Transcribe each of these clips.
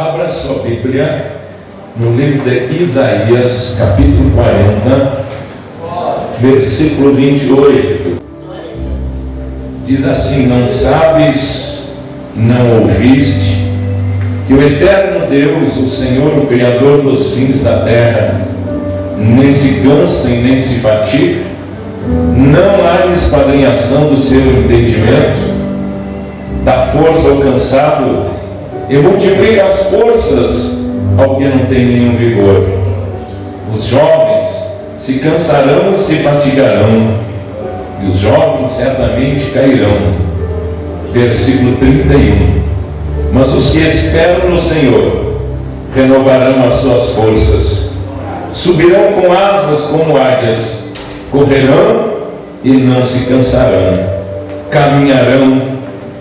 Abra sua Bíblia no livro de Isaías, capítulo 40, versículo 28. Diz assim: não sabes, não ouviste, que o eterno Deus, o Senhor, o Criador dos fins da terra, nem se cansa e nem se fatiga, não há esquadrinhação do seu entendimento, dá força ao cansado e multiplica as forças ao que não tem nenhum vigor. Os jovens se cansarão e se fatigarão, e os jovens certamente cairão. Versículo 31. Mas os que esperam no Senhor renovarão as suas forças, subirão com asas como águias, correrão e não se cansarão, caminharão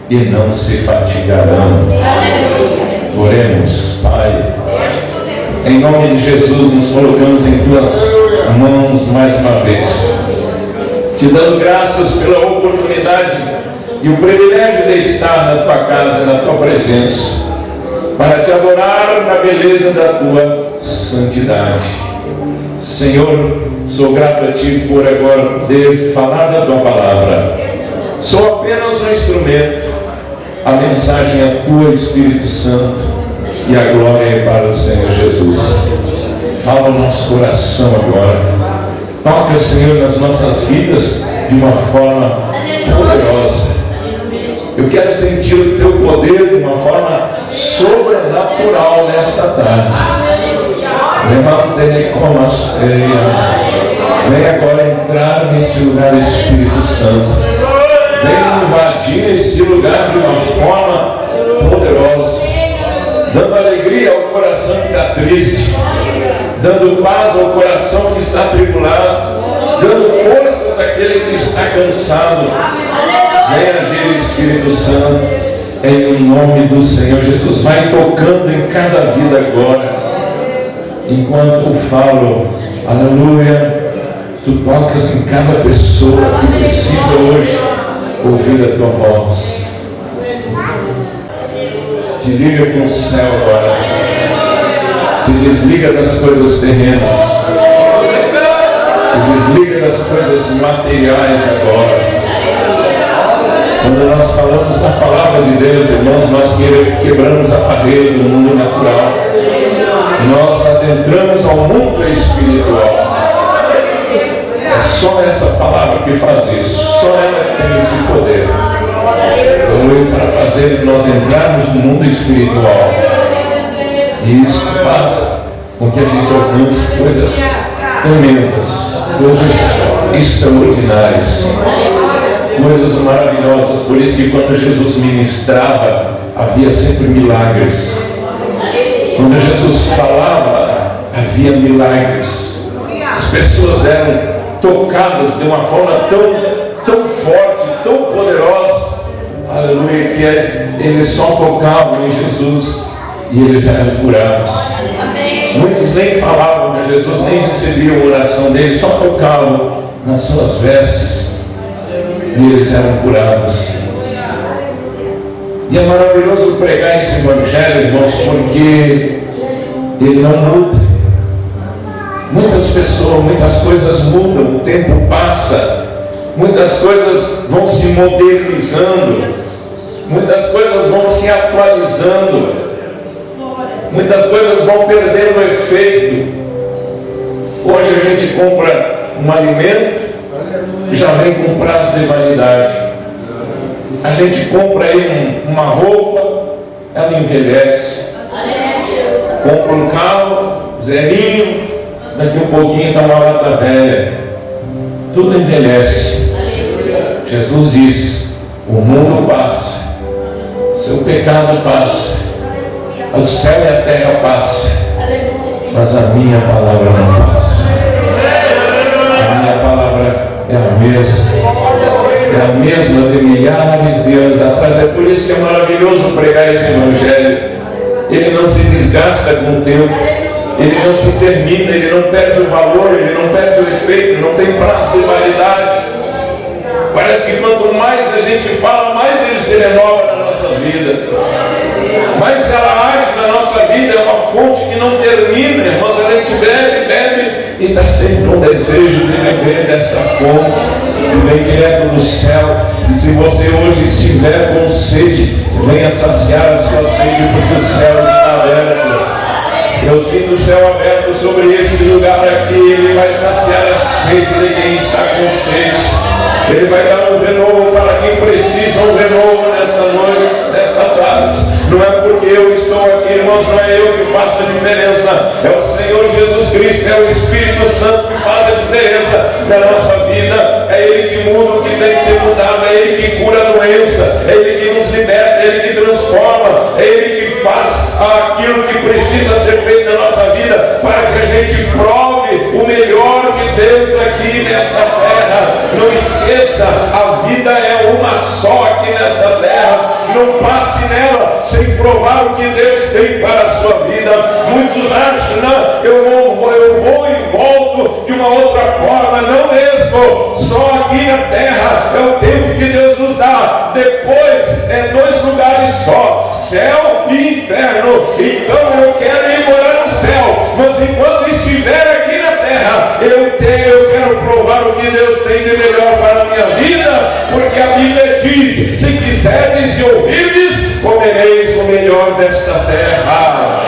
e não se fatigarão. Oremos. Pai, em nome de Jesus nos colocamos em tuas mãos mais uma vez, te dando graças pela oportunidade e o privilégio de estar na tua casa, na tua presença, para te adorar na beleza da tua santidade. Senhor, sou grato a ti por agora poder falar da tua palavra. Sou apenas um instrumento. A mensagem é tua, Espírito Santo, e a glória é para o Senhor Jesus. Fala o nosso coração agora. Toca, Senhor, nas nossas vidas de uma forma poderosa. Eu quero sentir o teu poder de uma forma sobrenatural nesta tarde. Levanta-te como as vem agora entrar nesse lugar, Espírito Santo. Vem invadir esse lugar de uma forma poderosa, dando alegria ao coração que está triste, dando paz ao coração que está atribulado, dando forças àquele que está cansado. Vem agir, Espírito Santo, em nome do Senhor Jesus. Vai tocando em cada vida agora, enquanto eu falo, aleluia. Tu tocas em cada pessoa que precisa hoje ouvir a tua voz. Te liga com o céu agora, te desliga das coisas terrenas, te desliga das coisas materiais agora. Quando nós falamos da palavra de Deus, irmãos, nós quebramos a barreira do mundo natural, nós adentramos ao mundo espiritual. É só essa palavra que faz isso, só ela tem esse poder. Para fazer nós entrarmos no mundo espiritual, e isso faz com que a gente alcance coisas tremendas, coisas extraordinárias, coisas maravilhosas. Por isso que quando Jesus ministrava, havia sempre milagres. Quando Jesus falava, havia milagres. As pessoas eram tocadas de uma forma tão forte, tão poderosa, aleluia, que eles só tocavam em Jesus e eles eram curados. Muitos nem falavam, mas Jesus nem recebia a oração deles, só tocavam nas suas vestes e eles eram curados. E é maravilhoso pregar esse evangelho, irmãos, porque ele não muda. Muitas pessoas, muitas coisas mudam, o tempo passa, muitas coisas vão se modernizando, muitas coisas vão se atualizando, muitas coisas vão perdendo efeito. Hoje a gente compra um alimento que já vem com prazo de validade. A gente compra aí uma roupa, ela envelhece. Compra um carro, zerinho, daqui um pouquinho está uma lata velha. Tudo envelhece. Jesus disse: o mundo passa, o seu pecado passa, o céu e a terra passam, mas a minha palavra não passa. A minha palavra é a mesma, é a mesma de milhares de anos atrás. É por isso que é maravilhoso pregar esse evangelho. Ele não se desgasta com o tempo, ele não se termina, ele não perde o valor, ele não perde o efeito, não tem prazo de validade. Parece que quanto mais a gente fala, mais ele se renova na nossa vida, mais ela age na nossa vida. fonte que não termina, irmãos. A gente bebe e está sempre com desejo de beber dessa fonte que vem direto do céu. E se você hoje estiver com sede, venha saciar a sua sede, porque o céu está aberto. Eu sinto o céu aberto sobre esse lugar aqui. Ele vai saciar a sede de quem está com sede. Ele vai dar um renovo para quem precisa, um renovo nessa noite, nessa tarde. Não é porque eu estou aqui, irmãos, não é eu que faço a diferença. É o Senhor Jesus Cristo, é o Espírito Santo que faz a diferença na nossa vida. É Ele que muda o que tem que ser mudado, é Ele que cura a doença, é Ele que nos liberta, é Ele que transforma, é Ele que faz aquilo que precisa ser feito na nossa vida para que a gente prove o melhor de Deus aqui nessa terra. Não esqueça, a vida é uma só aqui nessa terra. Não passe nela sem provar o que Deus tem para a sua vida. Muitos acham, não, eu vou e volto de uma outra forma. Não mesmo, só aqui na terra é o tempo que Deus nos dá. Depois é 2 lugares só, céu e inferno. Então eu quero ir morar no céu, mas enquanto estiver aqui na terra, eu quero provar o que Deus tem de melhor para a minha vida, porque a Bíblia diz: se quiserdes e ouvirdes, comereis o melhor desta terra.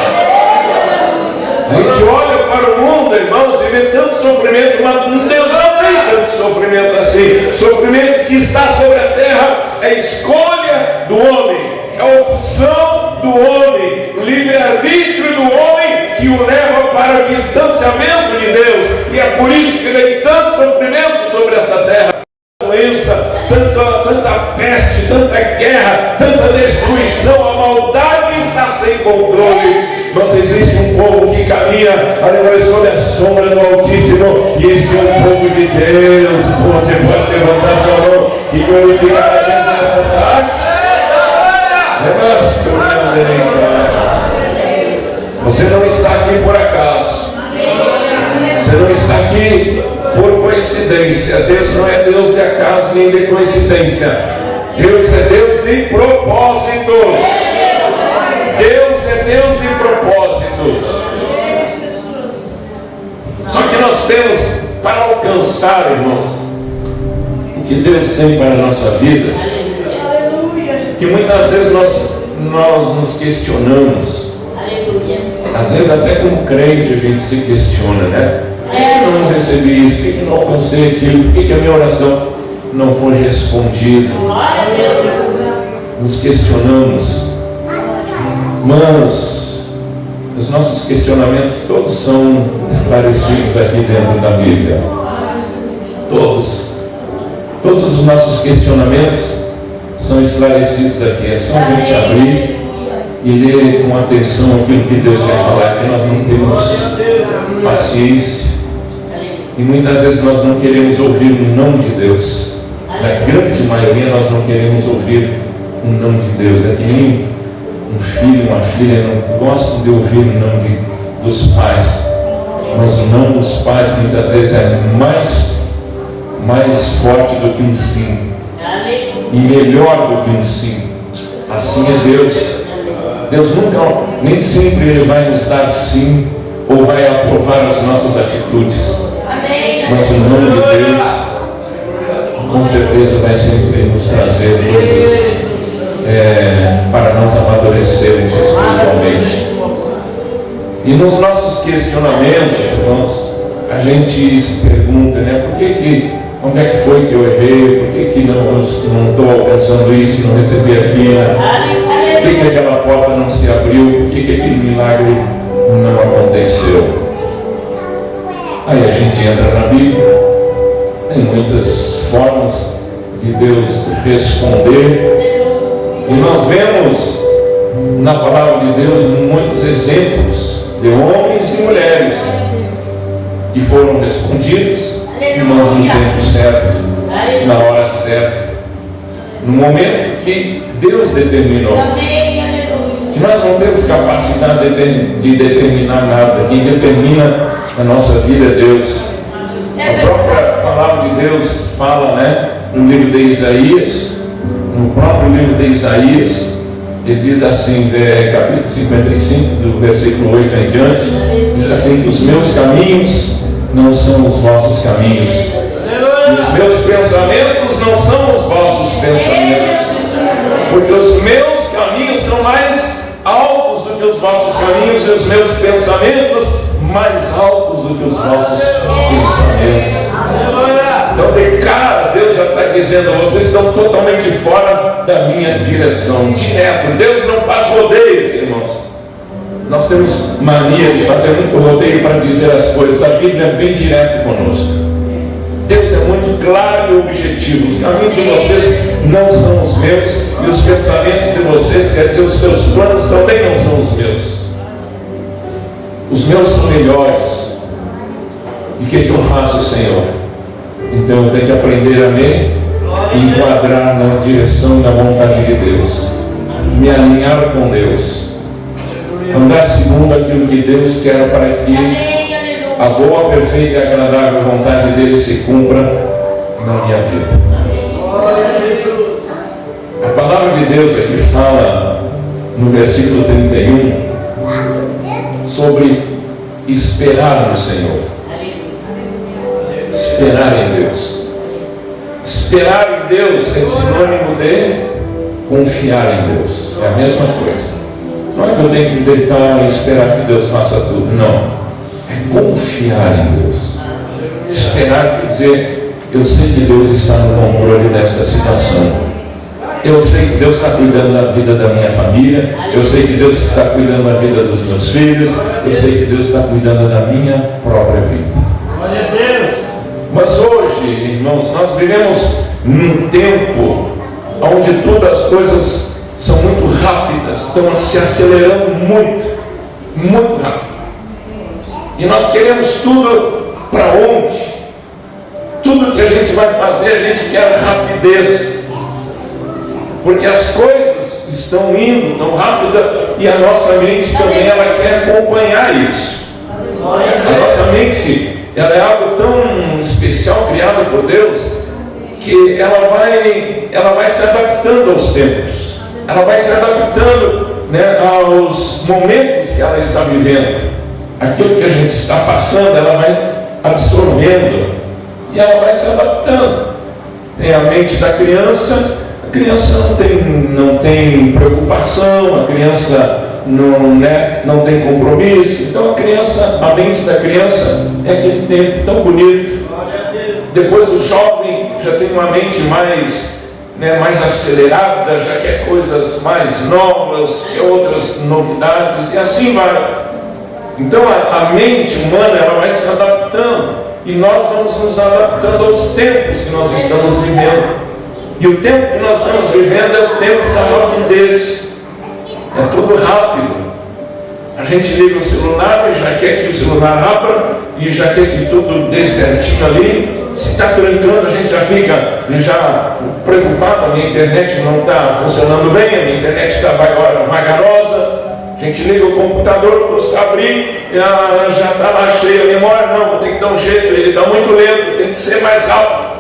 A gente olha para o mundo, irmãos, e vê tanto sofrimento, mas Deus não tem tanto sofrimento assim. O sofrimento que está sobre a terra é escolha do homem, é a opção do homem, o livre-arbítrio do homem que o leva para o distanciamento de Deus. E é por isso que vem tanto sofrimento sobre essa terra. Doença, tanta peste, tanta guerra, tanta destruição, a maldade está sem controle. Mas existe um povo que caminha, aleluia, sob a sombra do Altíssimo, e esse é o povo de Deus. Você pode levantar sua mão e glorificar a Deus nessa tarde. Você não está aqui por acaso. Você não está aqui por coincidência. Deus não é Deus de acaso nem de coincidência. Deus é Deus de propósitos. Deus é Deus de propósitos. Só que nós temos para alcançar, irmãos, o que Deus tem para a nossa vida. E muitas vezes nós nos questionamos. Às vezes até como crente a gente se questiona, né? Por que eu não recebi isso? Por que eu não alcancei aquilo? Por que a minha oração não foi respondida? Nos questionamos. Mas os nossos questionamentos todos são esclarecidos aqui dentro da Bíblia. Todos os nossos questionamentos são esclarecidos aqui. É só a gente abrir e ler com atenção aquilo que Deus quer falar, que nós não temos paciência e muitas vezes nós não queremos ouvir o não de Deus. Na grande maioria nós não queremos ouvir o não de Deus. É que nem um filho, uma filha não gosta de ouvir o não dos pais, mas o não dos pais muitas vezes é mais forte do que um sim, e melhor do que um sim. Assim é Deus. Deus nunca, nem sempre Ele vai nos dar sim, ou vai aprovar as nossas atitudes. Mas o nome de Deus, com certeza, vai sempre nos trazer coisas para nós amadurecermos espiritualmente. E nos nossos questionamentos, irmãos, a gente se pergunta, né? Onde é que foi que eu errei? Por que não estou alcançando isso, não recebi aquilo? Por que aquela porta não se abriu? Por que aquele milagre não aconteceu? Aí a gente entra na Bíblia, tem muitas formas de Deus responder, e nós vemos na palavra de Deus muitos exemplos de homens e mulheres que foram respondidos no tempo certo, na hora certa, no momento que Deus determinou. Que nós não temos capacidade de determinar nada. Quem determina a nossa vida é Deus. A própria palavra de Deus fala, né, no livro de Isaías, no próprio livro de Isaías, Ele diz assim, capítulo 55, do versículo 8 em diante, diz assim, que os meus caminhos não são os vossos caminhos, e os meus pensamentos não são os vossos pensamentos, porque os meus caminhos são mais altos do que os vossos caminhos, e os meus pensamentos mais altos do que os vossos pensamentos. Então, de cara, Deus já está dizendo, vocês estão totalmente fora da minha direção. Direto, Deus não faz rodeios, irmãos. Nós temos mania de fazer muito rodeio para dizer as coisas. A Bíblia é bem direto conosco. Deus é muito claro e objetivo. Os caminhos de vocês não são os meus, e os pensamentos de vocês, quer dizer, os seus planos também não são os meus. Os meus são melhores. E o que eu faço, Senhor? Então eu tenho que aprender a me enquadrar na direção da vontade de Deus, me alinhar com Deus, andar segundo aquilo que Deus quer, para que a boa, perfeita e agradável vontade dele se cumpra na minha vida. A palavra de Deus aqui fala no versículo 31 sobre esperar no Senhor. Esperar em Deus. Esperar em Deus é sinônimo de confiar em Deus. É a mesma coisa. Não é que eu tenho que deitar e esperar que Deus faça tudo. Não. É confiar em Deus. Esperar quer dizer, eu sei que Deus está no controle dessa situação. Eu sei que Deus está cuidando da vida da minha família. Eu sei que Deus está cuidando da vida dos meus filhos. Eu sei que Deus está cuidando da minha própria vida. Glória a Deus. Mas hoje, irmãos, nós vivemos num tempo onde todas as coisas são muito rápidas, estão se acelerando muito, muito rápido. E nós queremos tudo para onde? Tudo que a gente vai fazer, a gente quer rapidez. Porque as coisas estão indo tão rápido e a nossa mente também ela quer acompanhar isso. A nossa mente ela é algo tão especial, criado por Deus, que ela vai se adaptando aos tempos, ela vai se adaptando, né, aos momentos que ela está vivendo. Aquilo que a gente está passando, ela vai absorvendo e ela vai se adaptando. Tem a mente da criança, a criança não tem preocupação, a criança não tem compromisso. Então a mente da criança é aquele tempo tão bonito. Depois o jovem já tem uma mente mais acelerada, já quer coisas mais novas, quer outras novidades, e assim vai. Então a mente humana ela vai se adaptando, e nós vamos nos adaptando aos tempos que nós estamos vivendo. E o tempo que nós estamos vivendo é o tempo da rapidez. É tudo rápido. A gente liga o celular e já quer que o celular abra, e já quer que tudo dê certinho ali. Se está trancando, a gente já fica preocupado. A minha internet não está funcionando bem, a minha internet está vagarosa. A gente liga o computador, custa abrir, já está lá cheia a memória. Não, vou ter que dar um jeito, ele está muito lento, tem que ser mais rápido.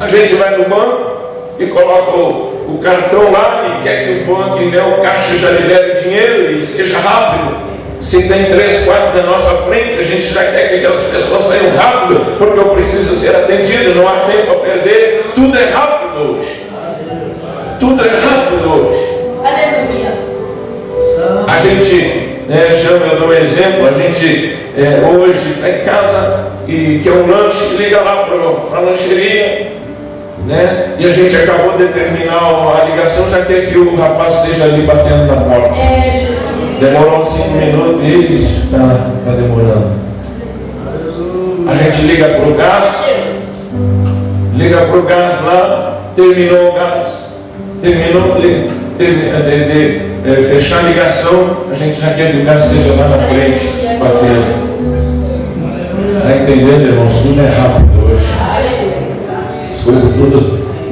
A gente vai no banco e coloca o cartão lá e quer que o banco, o caixa já libere o dinheiro e seja rápido. Se tem 3, 4 na nossa frente, a gente já quer que aquelas pessoas saiam rápido, porque eu preciso ser atendido, não há tempo a perder. Tudo é rápido hoje. Tudo é rápido hoje. Aleluia. A gente chama, eu dou um exemplo, a gente hoje está em casa e quer um lanche, liga lá para a lancheria, né? E a gente acabou de terminar a ligação, já quer que o rapaz esteja ali batendo na porta. Demorou 5 minutos e está demorando. A gente liga para o gás lá, terminou o gás, terminou de fechar a ligação, a gente já quer que o gás esteja lá na frente, batendo. Está entendendo, irmãos? Tudo é rápido hoje. As coisas todas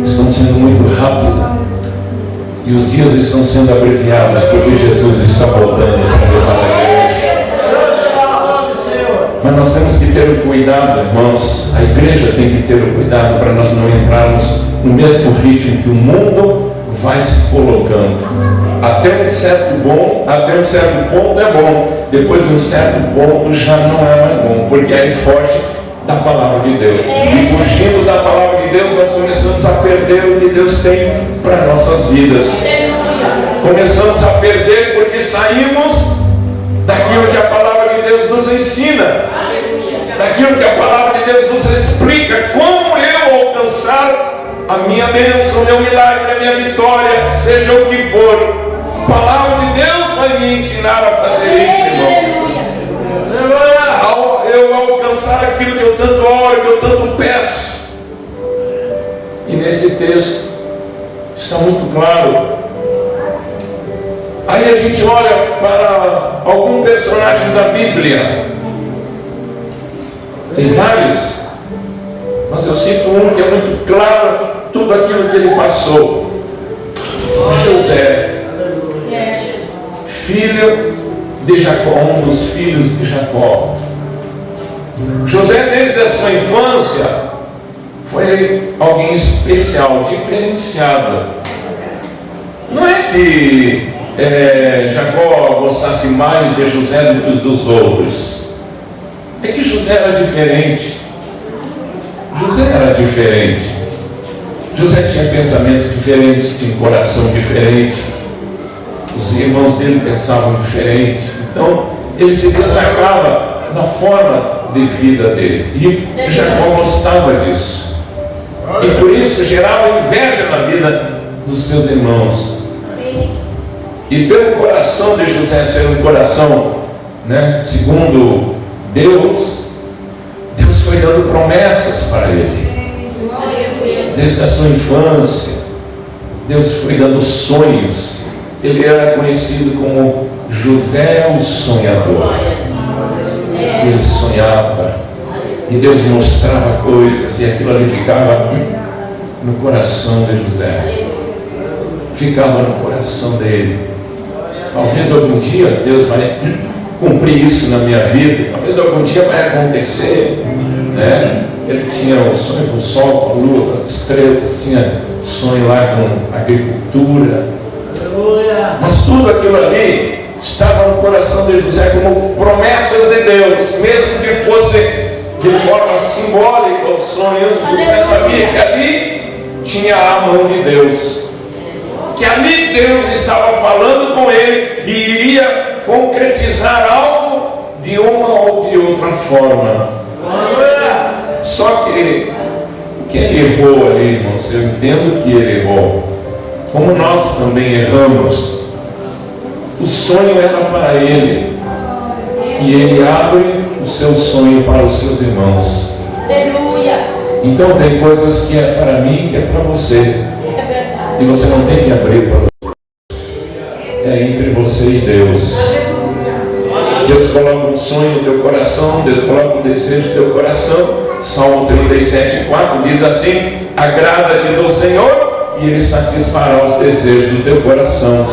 estão sendo muito rápidas. E os dias estão sendo abreviados, porque Jesus está voltando para levar a igreja. Mas nós temos que ter o cuidado, irmãos. A igreja tem que ter o cuidado para nós não entrarmos no mesmo ritmo que o mundo vai se colocando. Até um certo ponto é bom. Depois de um certo ponto já não é mais bom, porque aí foge da palavra de Deus. E fugindo da palavra de Deus, nós começamos a perder o que Deus tem para nossas vidas. Começamos a perder porque saímos daquilo que a palavra de Deus nos ensina, daquilo que a palavra de Deus nos explica, como eu alcançar a minha bênção, o meu milagre, a minha vitória, seja o que for. A palavra de Deus vai me ensinar a fazer isso, irmão. Eu alcançar aquilo que eu tanto oro, que eu tanto peço. E nesse texto está muito claro. Aí a gente olha para algum personagem da Bíblia. Tem vários, mas eu cito um que é muito claro, tudo aquilo que ele passou. José, filho de Jacó, um dos filhos de Jacó. José, desde a sua infância, foi alguém especial, diferenciado. Não é que Jacó gostasse mais de José do que dos outros. É que José era diferente. José tinha pensamentos diferentes, tinha um coração diferente. Os irmãos dele pensavam diferente. Então, ele se destacava na forma de vida dele. E Jacó gostava disso. E por isso gerava inveja na vida dos seus irmãos. E pelo coração de José ser um coração, segundo Deus foi dando promessas para ele. Desde a sua infância, Deus foi dando sonhos. Ele era conhecido como José o sonhador. Ele sonhava e Deus mostrava coisas e aquilo ali ficava no coração de José, ficava no coração dele. Talvez algum dia Deus vai cumprir isso na minha vida, talvez algum dia vai acontecer, Ele tinha um sonho com o sol, com a lua, com as estrelas, tinha sonho lá com a agricultura, mas tudo aquilo ali estava no coração de José como promessas de Deus, mesmo que fosse de forma simbólica os sonhos. José sabia que ali tinha a mão de Deus, que ali Deus estava falando com ele e iria concretizar algo de uma ou de outra forma. Só que ele errou ali, irmãos. Eu entendo que ele errou, como nós também erramos. O sonho era para ele e ele abre o seu sonho para os seus irmãos. Então tem coisas que é para mim, que é para você, e você não tem que abrir para você. É entre você e Deus. Deus coloca um sonho no teu coração, Deus coloca um desejo no teu coração. Salmo 37:4 diz assim: agrada-te do Senhor e Ele satisfará os desejos do teu coração.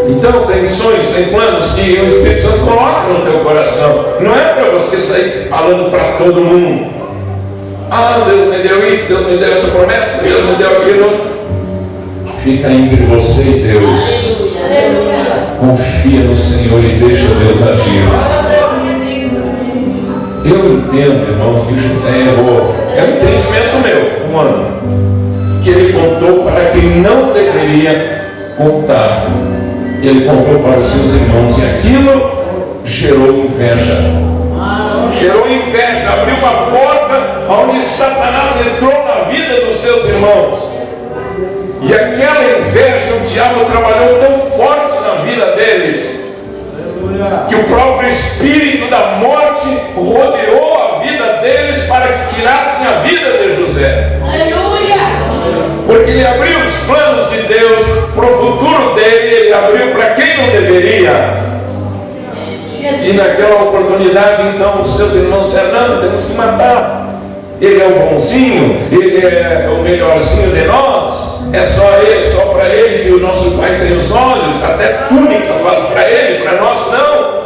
Então tem sonhos, tem planos que o Espírito Santo coloca no teu coração. Não é para você sair falando para todo mundo: Deus me deu isso, Deus me deu essa promessa, Deus me deu aquilo. Fica entre você e Deus. Confia no Senhor e deixa Deus agir. Eu entendo, irmãos, que José errou. É um entendimento meu, que ele contou para quem não deveria contar. Ele contou para os seus irmãos e aquilo gerou inveja. Gerou inveja, abriu uma porta onde Satanás entrou na vida dos seus irmãos. E aquela inveja, o diabo trabalhou tão forte na vida deles, que o próprio espírito da morte rodeou a vida deles para que tirassem a vida de José. Aleluia! Porque ele abriu os planos de Deus para o futuro dele, ele abriu para quem não deveria. E naquela oportunidade, então, os seus irmãos disseram: tem que se matar. Ele é o bonzinho, ele é o melhorzinho de nós. É só ele, só para ele que o nosso pai tem os olhos, até túnica faz para ele, para nós não.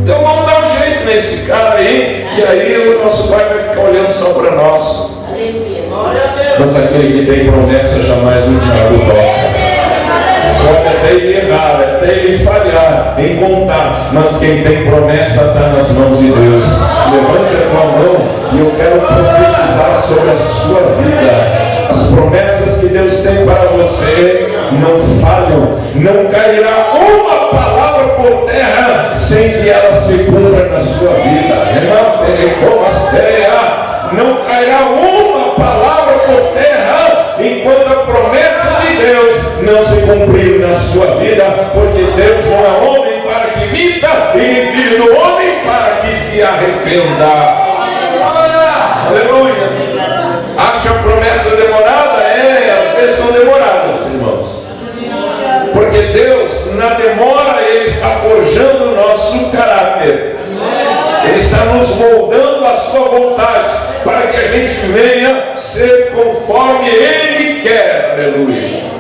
Então vamos dar um jeito nesse cara aí, e aí o nosso pai vai ficar olhando só para nós. Aleluia. Mas aquele que tem promessa jamais o diabo toca. Pode até ele errar, até ele falhar em contar, mas quem tem promessa está nas mãos de Deus. Levante a tua mão e eu quero profetizar sobre a sua vida. As promessas que Deus tem para você não falham, não cairá uma palavra por terra sem que ela se cumpra na sua vida. Não cairá uma palavra por terra enquanto a promessa de Deus não se cumprir na sua vida, porque Deus não é homem para que minta, e nem filho do homem para que se arrependa. Aleluia! Acha a promessa demorada? Às vezes são demoradas, irmãos. Porque Deus, na demora, Ele está forjando o nosso caráter. Ele está nos moldando a sua vontade, para que a gente venha ser conforme Ele quer. Aleluia.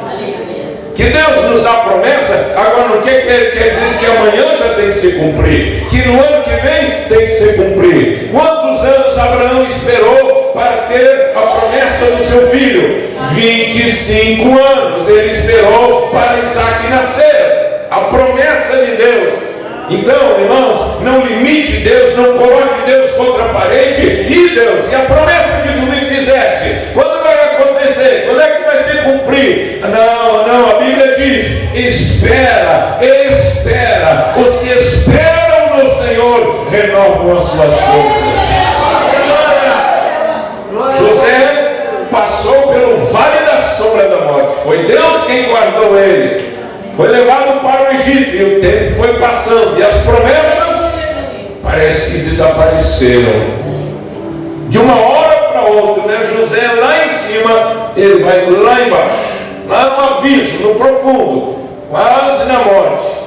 Que Deus nos dá promessa, agora não quer dizer que amanhã já tem que se cumprir, que no ano que vem tem que se cumprir. Quantos anos Abraão esperou para ter a promessa do seu filho? 25 anos ele esperou para Isaac nascer. A promessa de Deus. Então, irmãos, não limite Deus, não coloque Deus contra a parede. E Deus, e a promessa que tu me fizeste, quando vai acontecer? Quando é que vai se cumprir? Não, a Bíblia diz: espera. Os que esperam no Senhor renovam as suas forças. José passou pelo vale da sombra da morte. Foi Deus quem guardou ele. Foi levado para o Egito e o tempo foi passando. E as promessas parece que desapareceram. De uma hora para outra, né? José lá em cima, ele vai lá embaixo, lá no abismo, no profundo, quase na morte.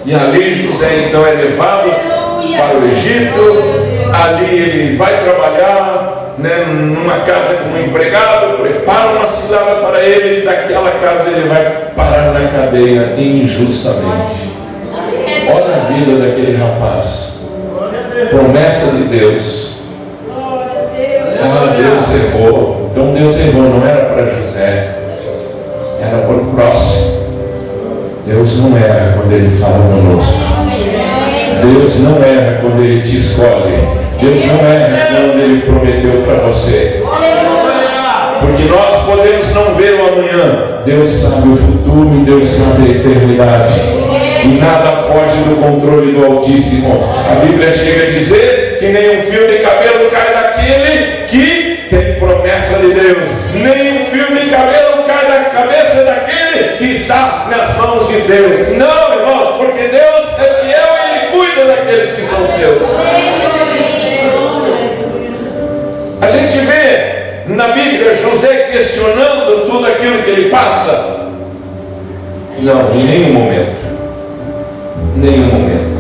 E ali José então é levado para o Egito. Ali ele vai trabalhar, né, numa casa como empregado, prepara uma cilada para ele, daquela casa ele vai parar na cadeia injustamente. Olha a vida daquele rapaz. Promessa de Deus. Deus errou. Então Deus errou, não era para José, era para o próximo. Deus não erra quando Ele fala conosco. Deus não erra quando Ele te escolhe. Deus não erra quando Ele prometeu para você. Porque nós podemos não ver o amanhã. Deus sabe o futuro e Deus sabe a eternidade. E nada foge do controle do Altíssimo. A Bíblia chega a dizer que nem um fio de cabelo cai daquele que tem promessa de Deus. Nem um fio de cabelo cai da cabeça daquele que está nas mãos de Deus. Não, irmãos, porque Deus é fiel e Ele cuida daqueles que são seus. A gente vê na Bíblia José questionando tudo aquilo que ele passa. Não, em nenhum momento. Nenhum momento.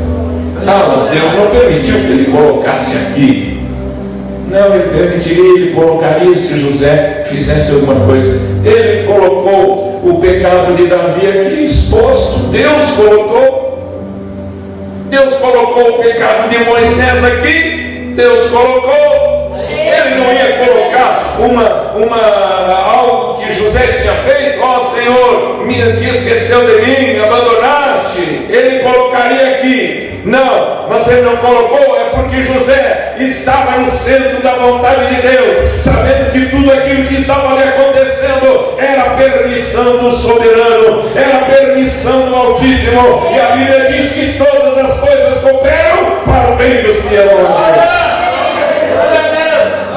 Mas Deus não permitiu que ele colocasse aqui. Não, Ele permitiria, Ele colocaria se José fizesse alguma coisa. Ele colocou o pecado de Davi aqui exposto. Deus colocou o pecado de Moisés aqui. Deus colocou. Ele não ia colocar algo que José tinha feito. Senhor, te esqueceu de mim, me abandonaste. Ele colocaria aqui. Não, mas ele não colocou, é porque José estava no centro da vontade de Deus, sabendo que tudo aquilo que estava ali acontecendo era permissão do soberano, era permissão do Altíssimo. E a Bíblia diz que todas as coisas cooperam para o bem dos que amam a Deus.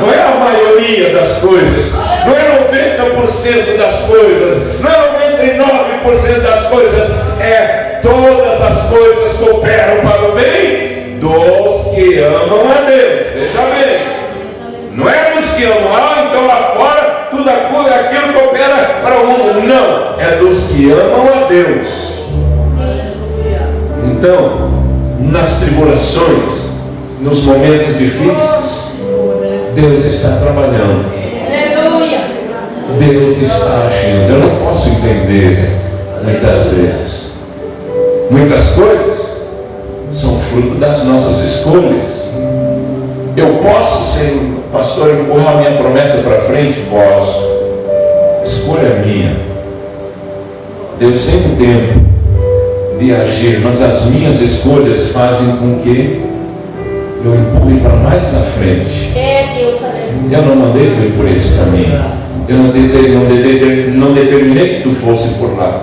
Não é a maioria das coisas, não é 90% das coisas, não é 99% das coisas, é todas as coisas cooperam para o bem dos que amam a Deus. Veja bem, não é dos que amam, então lá fora tudo aquilo coopera para o mundo. Não, é dos que amam a Deus. Então, nas tribulações, nos momentos difíceis, Deus está trabalhando. Deus está agindo. Eu não posso entender muitas vezes. Muitas coisas são fruto das nossas escolhas. Eu posso ser pastor, empurrar a minha promessa para frente? Posso. Escolha minha. Deus tem um tempo de agir, mas as minhas escolhas fazem com que eu empurre para mais à frente. Eu não mandei tu ir por esse caminho. Eu não determinei que tu fosse por lá.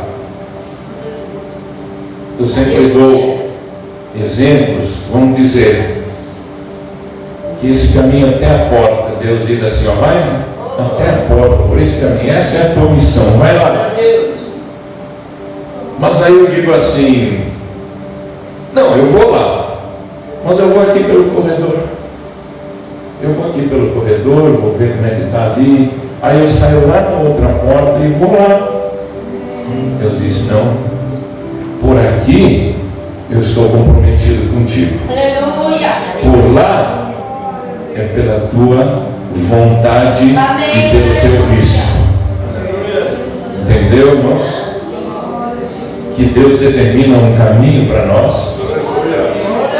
Eu sempre dou exemplos, vamos dizer, que esse caminho até a porta, Deus diz assim, ó, vai até a porta, por esse caminho, essa é a tua missão, vai lá. Mas aí eu digo assim, não, eu vou lá, mas eu vou aqui pelo corredor. Eu vou aqui pelo corredor, vou ver como é que está ali. Aí eu saio lá na outra porta e vou lá. Deus disse, não, por aqui eu estou comprometido contigo. Aleluia. Por lá é pela tua vontade e pelo teu risco. Entendeu, irmãos? Que Deus determina um caminho para nós.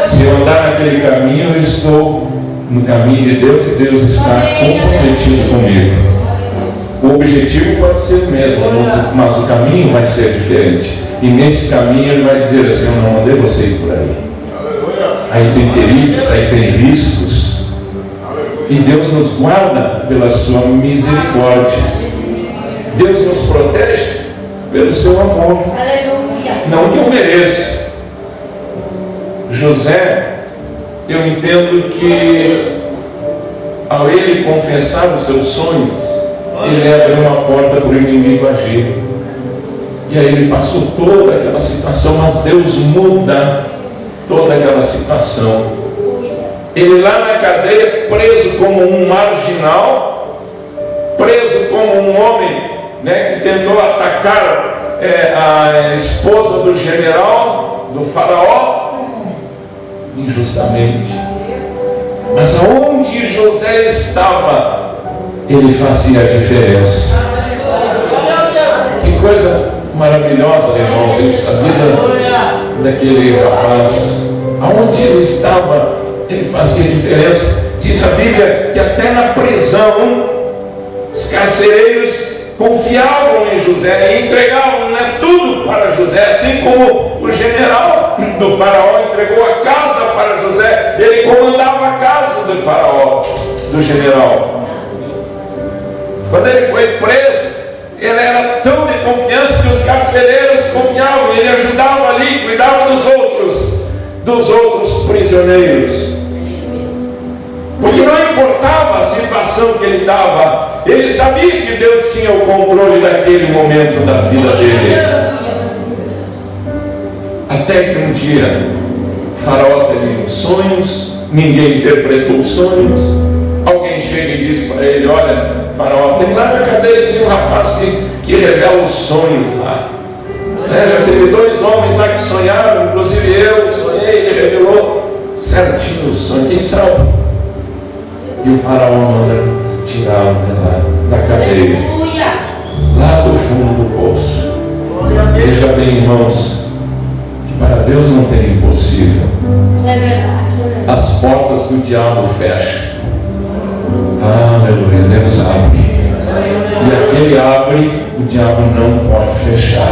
Se eu andar naquele caminho, eu estou no caminho de Deus e Deus está comprometido comigo. O objetivo pode ser o mesmo, mas o caminho vai ser diferente. E nesse caminho Ele vai dizer assim, eu não mandei você ir por aí. Aí tem perigos, aí tem riscos. E Deus nos guarda pela sua misericórdia. Deus nos protege pelo seu amor. Não que eu mereça. José, eu entendo que ao ele confessar os seus sonhos, ele abriu uma porta para o inimigo agir. E aí ele passou toda aquela situação, mas Deus muda toda aquela situação. Ele lá na cadeia, preso como um marginal, preso como um homem, né, que tentou atacar a esposa do general, do faraó, injustamente. Mas aonde José estava, ele fazia a diferença. Que coisa maravilhosa, irmãos, a vida daquele rapaz. Aonde ele estava, ele fazia a diferença. Diz a Bíblia que até na prisão os carcereiros confiavam em José e entregavam, né, tudo para José, assim como o general do faraó entregou a casa para José. Ele comandava a casa do faraó, do general. Quando ele foi preso, ele era tão de confiança que os carcereiros confiavam, ele ajudava ali, cuidava dos outros prisioneiros. Porque não importava a situação que ele estava, ele sabia que Deus tinha o controle daquele momento da vida dele. Até que um dia, o faraó teve sonhos, ninguém interpretou os sonhos. Alguém chega e diz para ele, olha, faraó, tem lá na cadeia, tem um rapaz que revela os sonhos lá. Já teve 2 homens lá que sonharam, inclusive eu sonhei, ele revelou certinho o sonho. Quem sabe? E o faraó manda tirá-lo da cadeia, lá do fundo do poço. Veja bem, irmãos, que para Deus não tem impossível. É verdade. As portas do diabo fecham. Aleluia, Deus abre. E aquele abre, o diabo não pode fechar.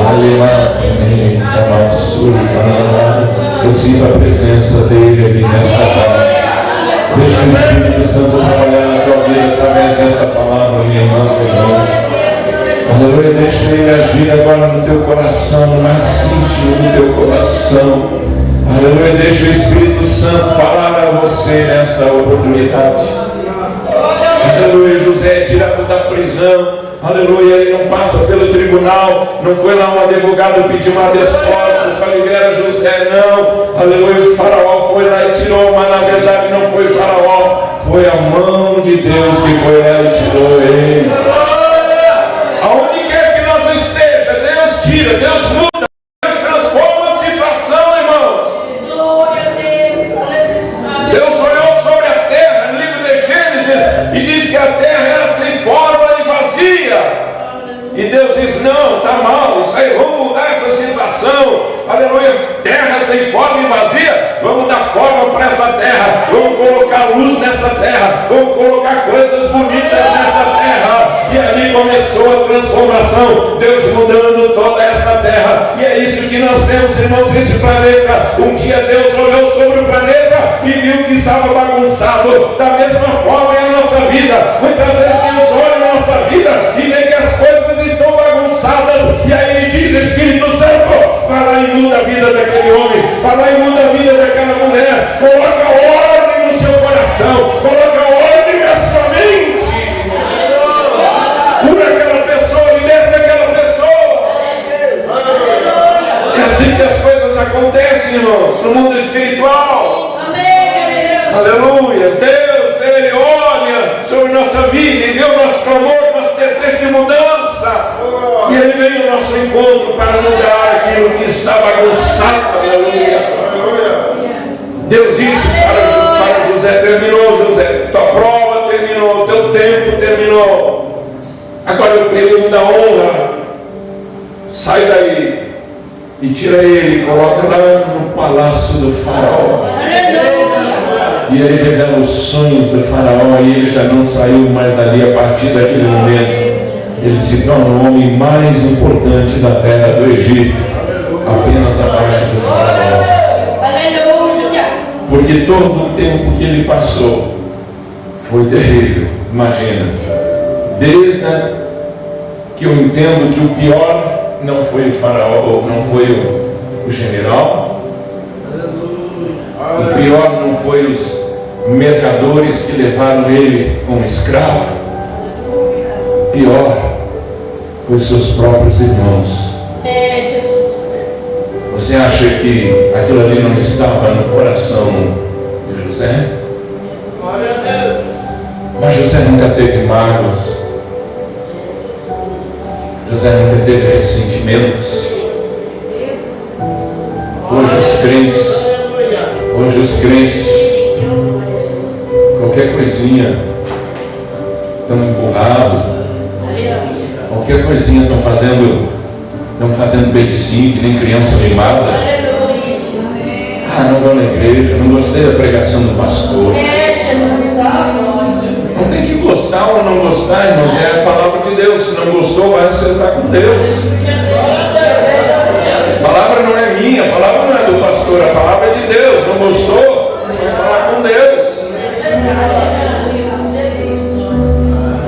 Aleluia. Eu sinto a presença dele aqui nesta palavra. Deixa o Espírito Santo trabalhar na tua vida através dessa palavra, minha irmã, meu irmão. Aleluia, deixa ele agir agora no teu coração, no mais íntimo do teu coração. Aleluia, deixa o Espírito Santo falar a você nesta oportunidade. Aleluia, José é tirado da prisão. Aleluia, ele não passa pelo tribunal, não foi lá um advogado pedir uma habeas corpus para liberar José, não. Aleluia, o faraó foi lá e tirou, mas na verdade não foi o faraó, foi a mão de Deus que foi lá e tirou ele. Aonde quer que nós esteja, Deus tira, Deus muda, Deus transforma a situação, irmãos. Deus olhou sobre a terra, no livro de Gênesis, e diz que a terra era sem forma e vazia. E Deus diz, não, está mal, isso aí, vamos mudar essa situação. Aleluia, terra sem forma e vazia, vamos dar forma para essa terra, vamos colocar coração, Deus mudando toda essa terra. E é isso que nós vemos, irmãos, esse planeta. Um dia Deus olhou sobre o planeta e viu que estava bagunçado. Da mesma forma é a nossa vida. Muitas vezes Deus olha a nossa vida e vê que as coisas estão bagunçadas, e aí Ele diz: Espírito Santo, vai lá e muda a vida daquele homem, vai lá e muda a vida daquela mulher, coloca ordem no seu coração, coloca ordem na sua mente, cura aquela pessoa, liberta aquela pessoa. É assim que as coisas acontecem, irmãos, no mundo espiritual. Aleluia. Deus, Ele olha sobre nossa vida e vê o nosso clamor, nosso desejo de mudança, e Ele vem ao nosso encontro para mudar aquilo que está bagunçado. Aleluia. Deus disse para José: terminou, José, tua prova terminou, teu tempo terminou, agora é o período da honra. Sai daí e tira ele e coloca lá no palácio do faraó. E ele revela os sonhos do faraó, e ele já não saiu mais dali. A partir daquele momento ele se torna o homem mais importante da terra do Egito, apenas abaixo do faraó. Porque todo o tempo que ele passou foi terrível. Imagina, desde que eu entendo que o pior não foi o faraó, não foi o general, o pior não foi os mercadores que levaram ele como escravo, pior foi os seus próprios irmãos. Você acha que aquilo ali não estava no coração de José? Mas José nunca teve mágoas, José nunca teve ressentimentos. Hoje os crentes, qualquer coisinha estão emburrados, qualquer coisinha estão fazendo beicinho, que nem criança mimada. Não vou na igreja, não gostei da pregação do pastor. Não tem que gostar ou não gostar, irmãos, é a palavra de Deus. Se não gostou, vai sentar com Deus. A palavra não é minha, a palavra não é do pastor, a palavra é de Deus. Não gostou? Vai falar com Deus.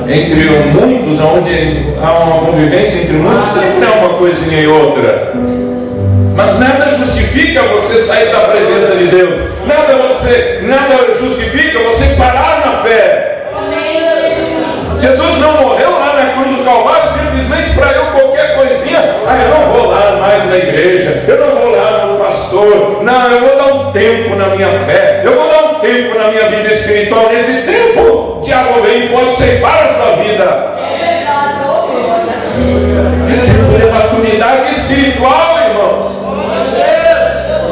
Entre muitos, onde há uma convivência entre muitos, sempre é uma coisinha e outra. Mas nada justifica você sair da presença de Deus. Nada justifica você parar na fé. Jesus não morreu lá na cruz do Calvário simplesmente para eu qualquer coisinha. Eu não vou lá mais na igreja, eu não vou lá no pastor. Não, eu vou dar um tempo na minha fé, eu vou dar um tempo na minha vida espiritual. Nesse tempo, o diabo vem e pode ceifar a sua vida. É tempo de maturidade espiritual, irmãos.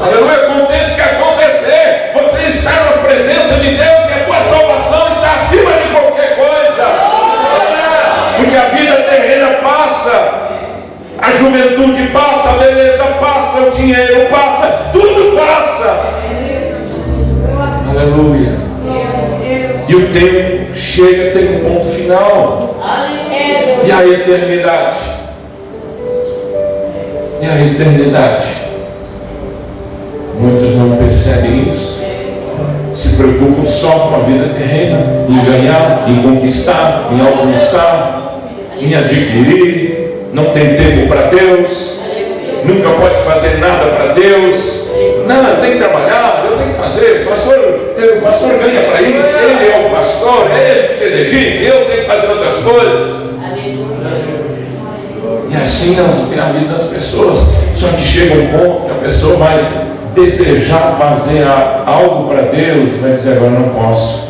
Aleluia. Aconteça o que acontecer, você está na presença de Deus e a tua salvação está acima de qualquer coisa. Porque a vida terrena passa, a juventude passa, a beleza passa, o dinheiro passa, tudo passa. Aleluia. E o tempo chega, tem um ponto final. E a eternidade. E a eternidade. Muitos não percebem isso. Se preocupam só com a vida terrena, em ganhar, em conquistar, em alcançar, em adquirir. Não tem tempo para Deus. Nunca pode fazer nada para Deus. Não, eu tenho que trabalhar, eu tenho que fazer. O pastor ganha para isso. Ele é o pastor, é ele que se dedica. Eu tenho que fazer outras coisas. E assim é a vida das pessoas. Só que chega um ponto que a pessoa vai desejar fazer algo para Deus, vai dizer: agora não posso.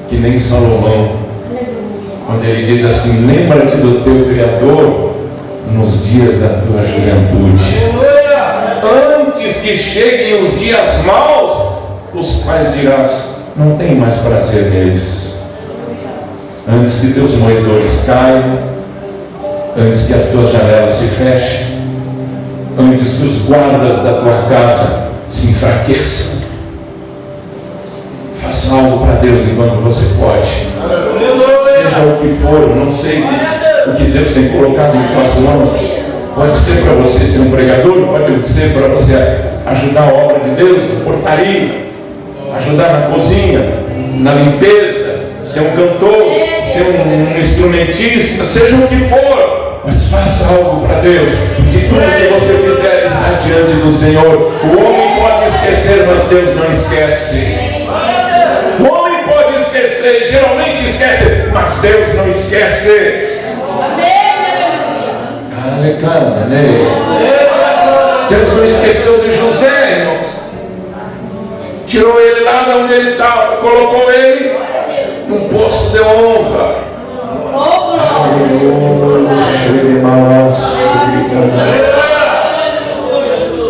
Que nem Salomão, quando ele diz assim: lembra-te do teu Criador nos dias da tua juventude, antes que cheguem os dias maus, os quais dirás: não tem mais prazer neles. Antes que teus moedores caiam, antes que as tuas janelas se fechem, antes que os guardas da tua casa se enfraqueçam, faça algo para Deus enquanto você pode. Seja o que for, não sei o que Deus tem colocado em tuas mãos. Pode ser para você ser um pregador, pode ser para você ajudar a obra de Deus, na portaria, ajudar na cozinha, na limpeza, ser um cantor, ser um instrumentista, seja o que for, mas faça algo para Deus, porque tudo que você fizer está diante do Senhor. O homem pode esquecer, mas Deus não esquece. O homem pode esquecer, geralmente esquece, mas Deus não esquece. Deus não esqueceu de José, irmãos. Tirou ele lá de onde ele estava, colocou ele num posto de honra.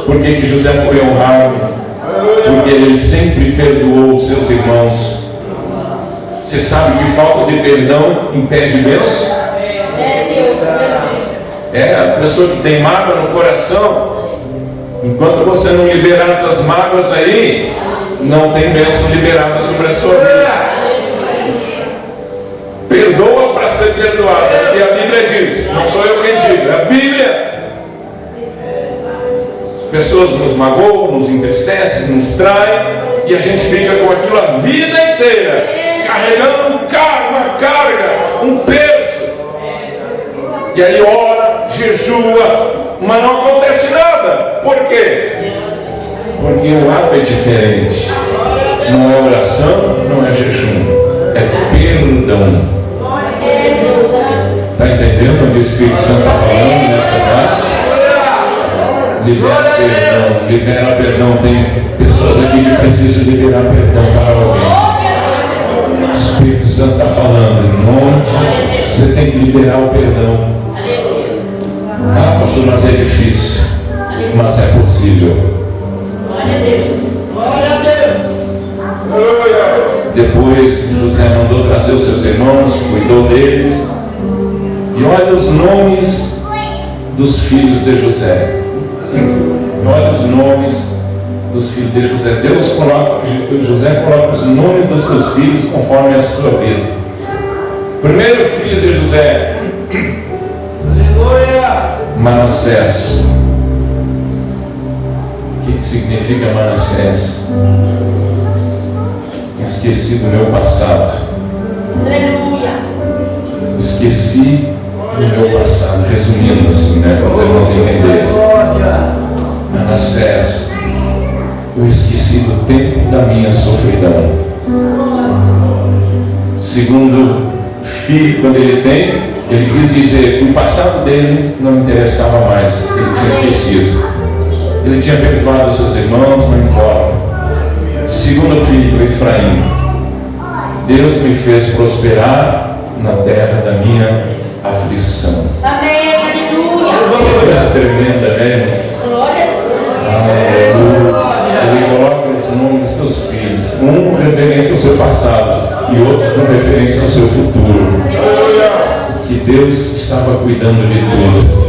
Por que José foi honrado? Porque ele sempre perdoou os seus irmãos. Você sabe que falta de perdão impede bênção? A pessoa que tem mágoa no coração, enquanto você não liberar essas mágoas aí, não tem bênção liberada sobre a sua vida. Perdoa para ser perdoada, e a Bíblia diz, não sou eu quem digo, é a Bíblia. As pessoas nos magoam, nos entristecem, nos traem, e a gente fica com aquilo a vida inteira, carregando uma carga, um peso. E aí ora, jejua, mas não acontece nada. Por quê? Porque o ato é diferente. Não é oração, não é jejum, é perdão. Está entendendo o que o Espírito Santo está falando nessa tarde? Libera perdão, libera perdão. Tem pessoas aqui que precisam liberar perdão para alguém. O Espírito Santo está falando, em nome de Jesus, você tem que liberar o perdão. Ah, pastor, mas é difícil, mas é possível. Glória a Deus. Depois José mandou trazer os seus irmãos, cuidou deles. E olha os nomes dos filhos de José. Olha os nomes dos filhos de José. José coloca os nomes dos seus filhos conforme a sua vida. Primeiro filho de José, Manassés. O que significa Manassés? Esqueci do meu passado. Esqueci do meu passado. Resumindo assim, né? Para os irmãos entenderem. Manassés, eu esqueci do tempo da minha sofridão. Segundo filho, quando ele tem, ele quis dizer que o passado dele não interessava mais. Ele tinha esquecido. Ele tinha perdoado seus irmãos, não importa. Segundo filho, Efraim, Deus me fez prosperar na terra da minha aflição. Amém, aleluia. Que coisa tremenda, né, irmãos? Aleluia. Ele coloca os nomes dos seus filhos, um referente ao seu passado e outro com referência ao seu futuro. Que Deus estava cuidando de tudo.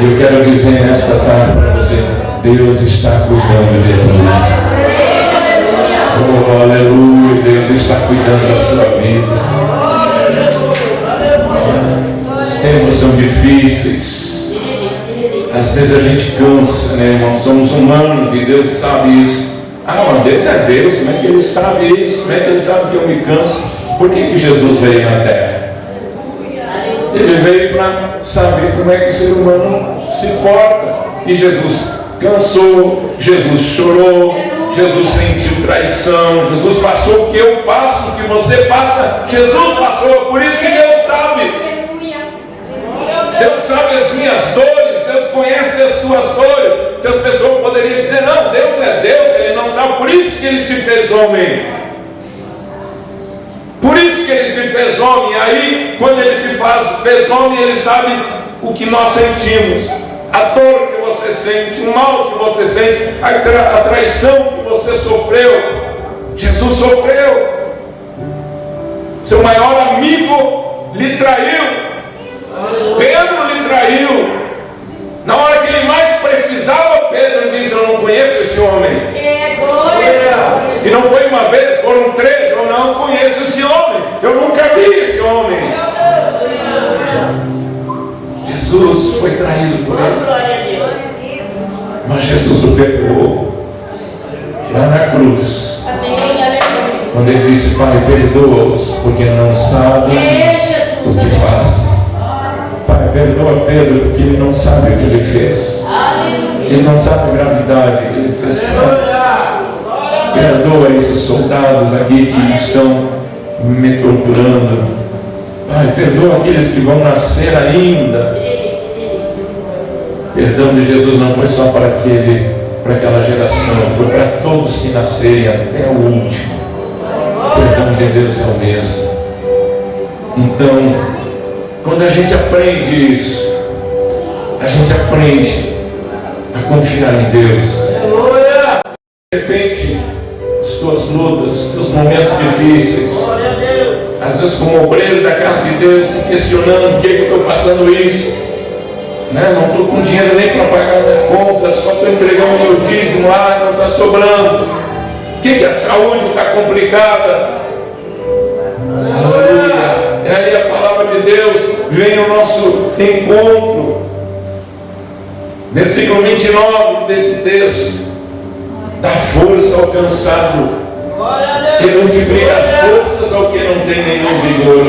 E eu quero dizer nesta tarde para você, Deus está cuidando de tudo. Oh, aleluia, Deus está cuidando da sua vida. Os tempos são difíceis. Às vezes a gente cansa, né, irmão? Somos humanos e Deus sabe isso. Ah, mas Deus é Deus, como é que Ele sabe isso? Como é que Ele sabe que eu me canso? Por que Jesus veio na terra? Ele veio para saber como é que o ser humano se porta. E Jesus cansou, Jesus chorou, Jesus sentiu traição, Jesus passou o que eu passo, o que você passa, Jesus passou. Por isso que Deus sabe. Deus sabe as minhas dores, Deus conhece as tuas dores. Que as pessoas poderiam dizer, não, Deus é Deus, Ele não sabe. Por isso que Ele se fez homem. Por isso que Ele se fez homem. Aí, quando Ele se fez homem, Ele sabe o que nós sentimos. A dor que você sente, o mal que você sente, a traição que você sofreu. Jesus sofreu. Seu maior amigo lhe traiu. Pedro lhe traiu. Na hora que ele mais precisava, Pedro disse, eu não conheço esse homem. E não foi uma vez, foram 3. Eu não conheço esse homem. Eu nunca vi esse homem. Jesus foi traído por ele, mas Jesus o perdoou lá na cruz, quando ele disse: Pai, perdoa-os, porque não sabem o que fazem. Pai, perdoa Pedro, porque ele não sabe o que ele fez. Ele não sabe a gravidade que ele fez. Perdoa esses soldados aqui que estão me torturando. Pai, perdoa aqueles que vão nascer ainda. Perdão de Jesus não foi só para aquela geração, foi para todos que nascerem até o último. O perdão de Deus é o mesmo. Então, quando a gente aprende isso, a gente aprende a confiar em Deus. De repente, as tuas lutas, os teus momentos difíceis, às vezes como obreiro da casa de Deus, se questionando: por que eu estou passando isso? Não estou com dinheiro nem para pagar a minha conta, só estou entregando meu dízimo lá, não está sobrando. Por que a saúde está complicada? Aleluia! E aí a palavra de Deus vem ao nosso encontro. Versículo 29 desse texto: dá força ao cansado e multiplica as forças ao que não tem nenhum vigor.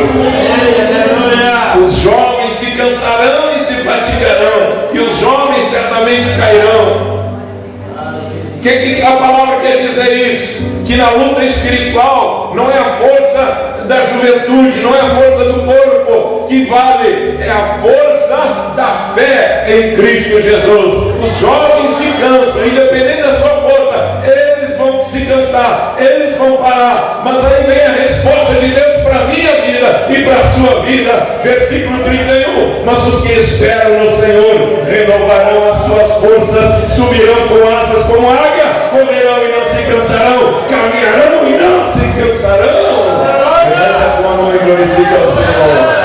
Os jovens se cansarão e se fatigarão, e os jovens certamente cairão. O que a palavra quer dizer isso? Que na luta espiritual não é a força da juventude, não é a força do corpo que vale, é a força da fé em Cristo Jesus. Os jovens se cansam, independente da sua força, eles vão se cansar, eles vão parar, mas aí vem a resposta de Deus para a minha vida e para a sua vida. Versículo 31: mas os que esperam no Senhor renovarão as suas forças, subirão com asas como águia, correrão e não se cansarão, caminharão e não se cansarão. Levanta a tua mão e glorifica ao Senhor.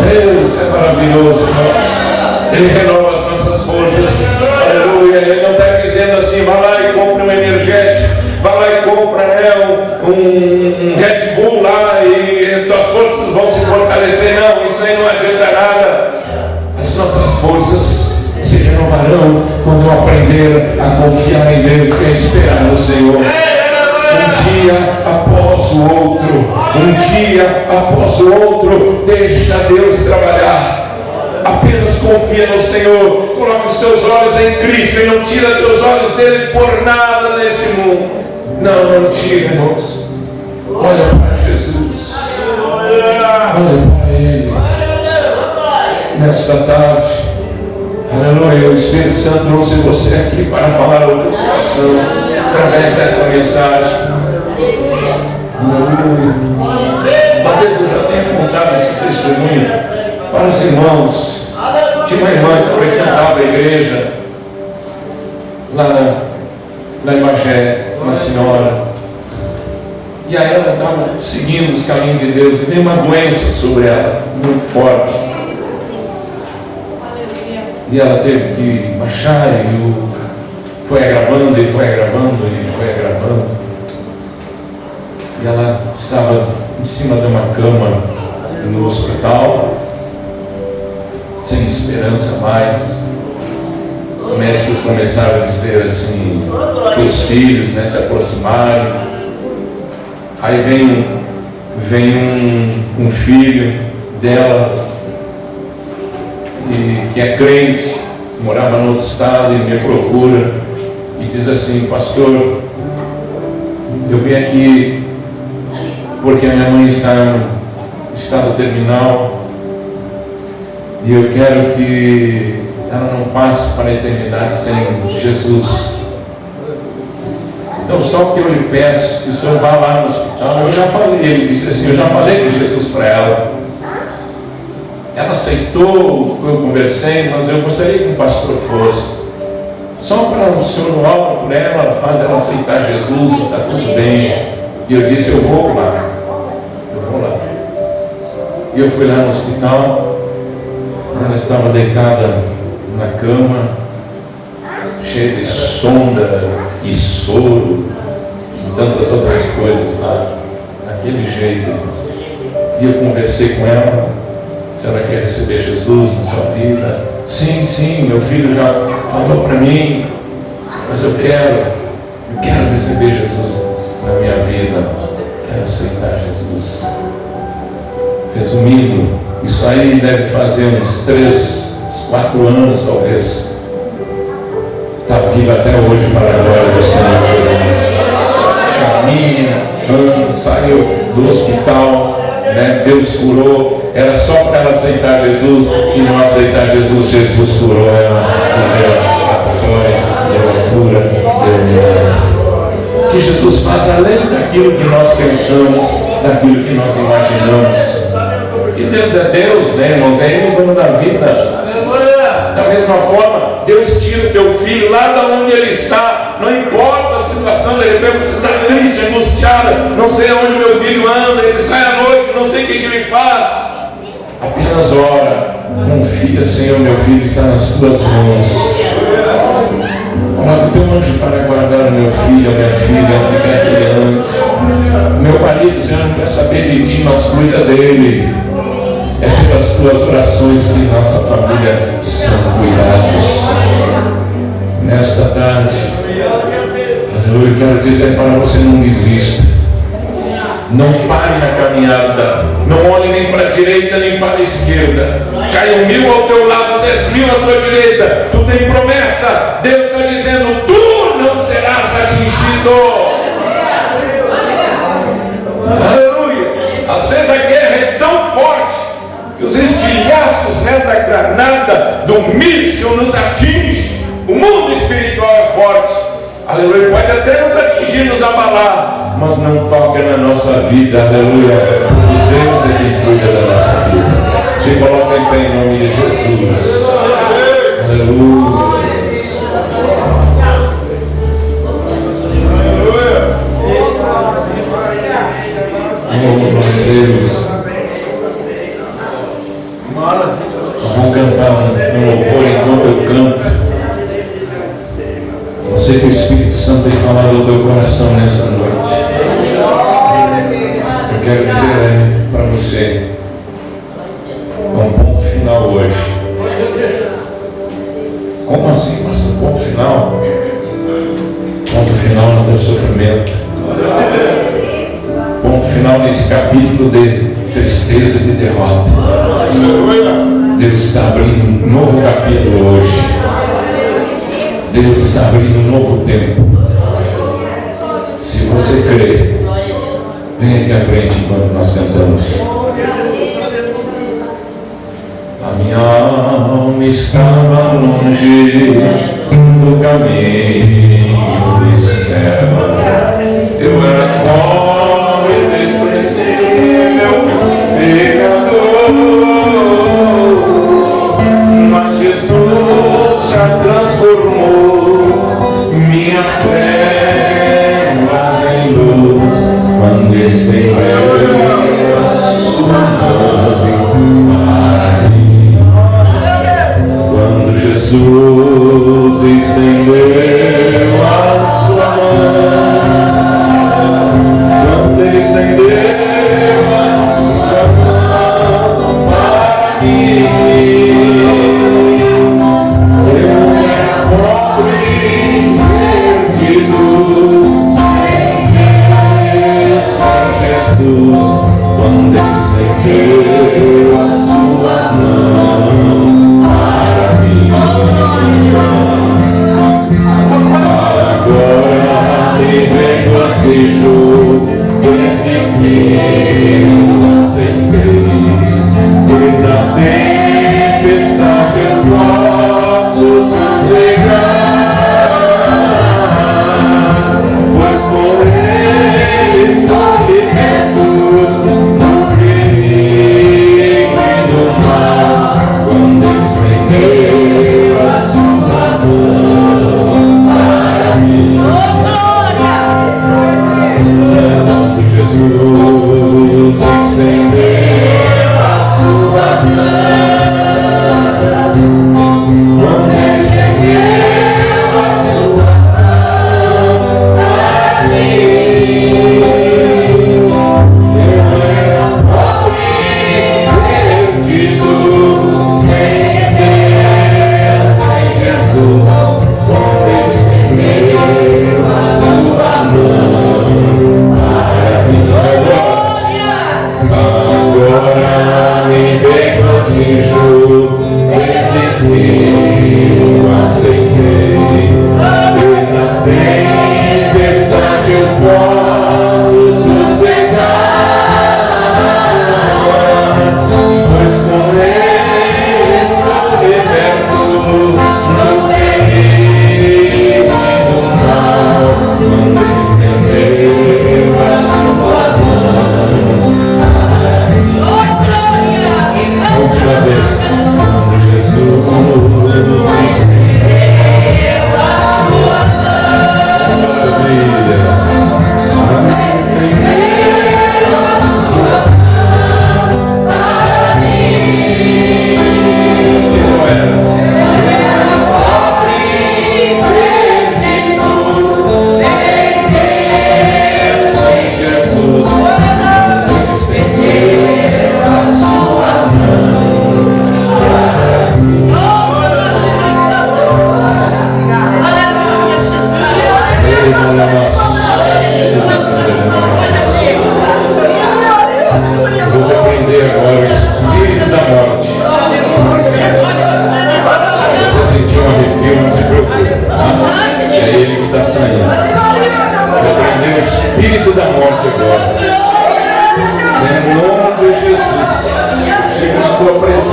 Deus é maravilhoso, irmãos. Ele renova as nossas forças. Aleluia. Ele não está dizendo assim: vai lá e compra um energético, vai lá e compra um Red Bull lá e tuas forças vão se fortalecer. Não, isso aí não adianta nada. As nossas forças se renovarão quando eu aprender a confiar em Deus e a esperar no Senhor. Um dia após o outro, um dia após o outro, deixa Deus trabalhar. Apenas confia no Senhor, coloca os teus olhos em Cristo e não tira teus olhos dele por nada nesse mundo. Não tira, irmãos. Olha para Jesus, olha para Ele. Nesta tarde, aleluia, o Espírito Santo trouxe você aqui para falar ao teu coração através dessa mensagem. Aleluia. Talvez eu já tenha contado esse testemunho para os irmãos. Tinha uma irmã que frequentava a igreja lá na Imagé, uma senhora, e aí ela estava seguindo os caminhos de Deus, e veio uma doença sobre ela muito forte, e ela teve que baixar, e foi agravando, e foi agravando, e foi agravando, e ela estava em cima de uma cama no hospital, sem esperança mais. Os médicos começaram a dizer assim, que os filhos, né, se aproximarem. Aí vem um filho dela, que é crente, morava no outro estado, e me procura e diz assim: pastor, eu vim aqui porque a minha mãe está em estado terminal e eu quero que ela não passe para a eternidade sem Jesus. Então só que eu lhe peço que o senhor vá lá no hospital. Eu já falei, ele disse assim, eu já falei de Jesus para ela. Ela aceitou, eu conversei, mas eu gostaria que o pastor fosse. Só para o senhor ora por ela, faz ela aceitar Jesus, está tudo bem. E eu disse, eu vou lá. E eu fui lá no hospital, ela estava deitada na cama, cheia de sonda e soro e tantas outras coisas lá daquele jeito. E eu conversei com ela. A senhora quer receber Jesus na sua vida? Sim, sim, meu filho já falou para mim, mas eu quero receber Jesus na minha vida, quero aceitar Jesus. Resumindo, isso aí deve fazer uns 3, 4 anos talvez. Está viva até hoje para a glória do Senhor Jesus. Caminha, anda, saiu do hospital, né? Deus curou. Era só para ela aceitar Jesus e não aceitar Jesus. Jesus curou ela, deu a glória, deu a cura, deu milagre. Que Jesus faz além daquilo que nós pensamos, daquilo que nós imaginamos. Que Deus é Deus, né, irmãos? É Ele o dono da vida. Da mesma forma, Deus tira o teu filho lá de onde ele está. Não importa a situação, de repente você está triste, angustiada, não sei aonde meu filho anda, ele sai à noite, não sei o que ele faz. Apenas ora, confia, Senhor, meu filho está nas tuas mãos. Coloca o teu anjo para guardar o meu filho, a minha filha, onde quer que ele ande. Meu marido, Senhor, não quer saber de ti, mas cuida dele. É pelas tuas orações que nossa família são cuidados. Nesta tarde, eu quero dizer para você: não desista. Não pare na caminhada. Não olhe nem para a direita nem para a esquerda. Caiam 1000 ao teu lado, 10.000 à tua direita. Tu tem promessa. Deus está dizendo: tu não serás atingido. Aleluia. Às vezes a guerra é tão forte que os estilhaços, né, da granada, do míssil nos atinge. O mundo espiritual é forte. Aleluia. Pode até nos atingir, nos abalar, mas não toca na nossa vida. Aleluia. Porque Deus é quem cuida da nossa vida. Se coloca em pé em nome de Jesus. Aleluia. Oh, Deus. Vamos cantar um louvor enquanto eu canto. Eu sei que o Espírito Santo tem falado ao teu coração nessa noite. Eu quero dizer para você, é um ponto final hoje. Como assim, pastor? Ponto final? Ponto final no teu sofrimento. Ponto final nesse capítulo de tristeza e de derrota. Deus está abrindo um novo capítulo hoje. Deus está abrindo um novo tempo. Se você crê, vem aqui à frente enquanto nós cantamos. A minha alma estava longe do caminho do céu. Eu era pobre, desprezível, pecador, mas Jesus já transformou minhas trevas em luz, quando estendeu a sua mão para mim. Quando Jesus estendeu a sua mão, quando ele estendeu a sua mão para mim, eu era pobre, perdido, sem Deus, sem Jesus. Quando ele estendeu a sua mão para mim, agora me regozijo desde que eu aceitei. E na tempestade eu posso sossegar, pois com ele estou liberto do perigo.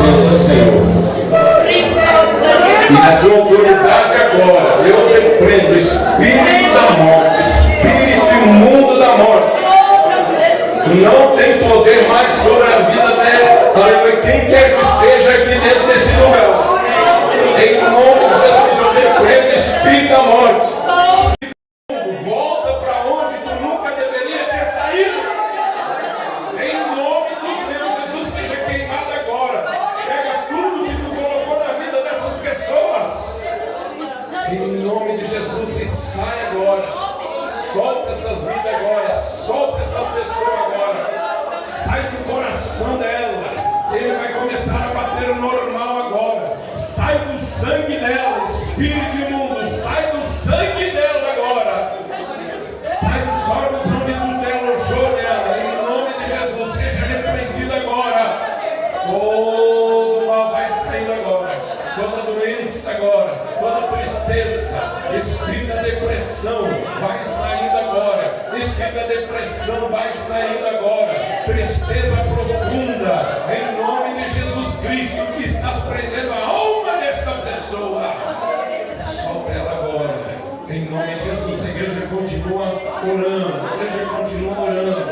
presença, Senhor. E na tua autoridade agora, eu repreendo o espírito da morte, espírito imundo da morte. Não tem poder mais sobre a vida dela. Aleluia. Quem quer que seja aqui dentro desse lugar. Em nome de Jesus, eu repreendo o espírito da morte. Volta para onde tu nunca deveria ter saído. Em nome do Senhor Jesus, seja queimado agora. Pega tudo que tu colocou na vida dessas pessoas. Em nome de Jesus, e sai agora. Solta essa vida agora. Solta essa pessoa agora. Sai do coração dela. Ele vai começar a bater o normal agora. Sai do sangue dela, espírito imundo. Sai do sangue dela agora. Sai dos órgãos onde tu te alojou nela. Em nome de Jesus, seja repreendido agora. Todo mal vai saindo agora. Toda doença agora. Toda tristeza. Espírito da depressão vai saindo agora. Espírito da depressão vai saindo agora. Tristeza profunda. Em nome de Jesus Cristo, que estás prendendo a alma desta pessoa. Solta ela agora. Em nome de Jesus, a igreja continua orando. A igreja continua orando.